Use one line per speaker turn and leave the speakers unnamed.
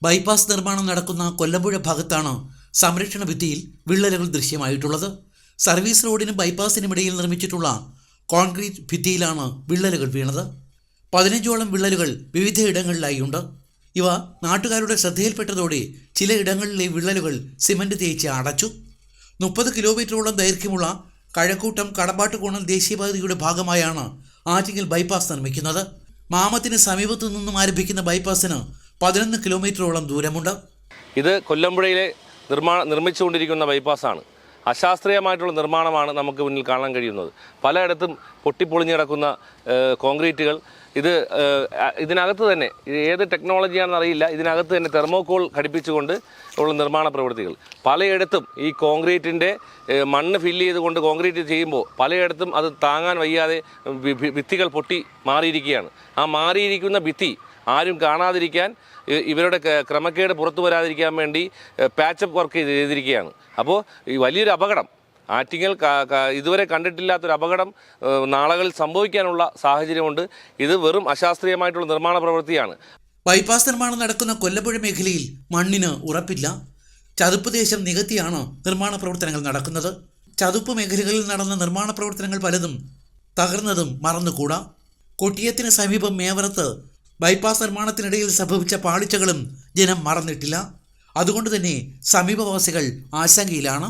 Bypass നിർമ്മാണം നടക്കുന്ന കൊല്ലമ്പുഴ ഭാഗത്താണ് സംരക്ഷണ ഭിത്തിയിൽ വിള്ളലുകൾ ദൃശ്യമായിട്ടുള്ളത്. സർവീസ് റോഡിനും ബൈപ്പാസിനുമിടയിൽ നിർമ്മിച്ചിട്ടുള്ള കോൺക്രീറ്റ് ഭിത്തിയിലാണ് വിള്ളലുകൾ വീണത്. 15ഓളം വിള്ളലുകൾ വിവിധയിടങ്ങളിലായി ഉണ്ട്. ഇവ നാട്ടുകാരുടെ ശ്രദ്ധയിൽപ്പെട്ടതോടെ ചിലയിടങ്ങളിലെ വിള്ളലുകൾ സിമന്റ് തേച്ച് അടച്ചു. 30 കിലോമീറ്ററോളം ദൈർഘ്യമുള്ള കഴക്കൂട്ടം കടമ്പാട്ടുകോണൽ ദേശീയപാതയുടെ ഭാഗമായാണ് ആറ്റിങ്ങൽ ബൈപ്പാസ് നിർമ്മിക്കുന്നത്. മാമത്തിന് സമീപത്തു നിന്നും ആരംഭിക്കുന്ന ബൈപ്പാസിന് 11 കിലോമീറ്ററോളം ദൂരമുണ്ട്.
ഇത് കൊല്ലമ്പുഴയിലെ നിർമ്മിച്ചുകൊണ്ടിരിക്കുന്ന ബൈപ്പാസാണ്. അശാസ്ത്രീയമായിട്ടുള്ള നിർമ്മാണമാണ് നമുക്ക് മുന്നിൽ കാണാൻ കഴിയുന്നത്. പലയിടത്തും പൊട്ടിപ്പൊളിഞ്ഞു കിടക്കുന്ന കോൺക്രീറ്റുകൾ. ഇതിനകത്ത് തന്നെ ഏത് ടെക്നോളജിയാണെന്ന് അറിയില്ല, ഇതിനകത്ത് തന്നെ തെർമോകോൾ ഘടിപ്പിച്ചുകൊണ്ട് ഉള്ള നിർമ്മാണ പ്രവൃത്തികൾ. പലയിടത്തും ഈ കോൺക്രീറ്റിൻ്റെ മണ്ണ് ഫില്ല് ചെയ്തുകൊണ്ട് കോൺക്രീറ്റ് ചെയ്യുമ്പോൾ പലയിടത്തും അത് താങ്ങാൻ വയ്യാതെ ഭിത്തികൾ പൊട്ടി മാറിയിരിക്കുകയാണ്. ആ മാറിയിരിക്കുന്ന ഭിത്തി ആരും കാണാതിരിക്കാൻ, ഇവരുടെ ക്രമക്കേട് പുറത്തു വരാതിരിക്കാൻ വേണ്ടി പാച്ചപ്പ് വർക്ക് ചെയ്തിരിക്കുകയാണ്. അപ്പോൾ ഈ വലിയൊരു അപകടം, ആറ്റിങ്ങൽ ഇതുവരെ കണ്ടിട്ടില്ലാത്തൊരു അപകടം നാളുകളിൽ സംഭവിക്കാനുള്ള സാഹചര്യമുണ്ട്. ഇത് വെറും അശാസ്ത്രീയമായിട്ടുള്ള നിർമ്മാണ പ്രവൃത്തിയാണ്.
ബൈപ്പാസ് നിർമ്മാണം നടക്കുന്ന കൊല്ലമ്പുഴ മേഖലയിൽ മണ്ണിന് ഉറപ്പില്ല. ചതുപ്പ് ദേശം നികത്തിയാണ് നിർമ്മാണ പ്രവർത്തനങ്ങൾ നടക്കുന്നത്. ചതുപ്പ് മേഖലകളിൽ നടന്ന നിർമ്മാണ പ്രവർത്തനങ്ങൾ പലതും തകർന്നതും മറന്നുകൂടാ. കൊട്ടിയത്തിന് സമീപം മേവറത്ത് ബൈപ്പാസ് നിർമ്മാണത്തിനിടയിൽ സംഭവിച്ച പാളിച്ചകളും ജനം മറന്നിട്ടില്ല. അതുകൊണ്ട് തന്നെ സമീപവാസികൾ ആശങ്കയിലാണ്.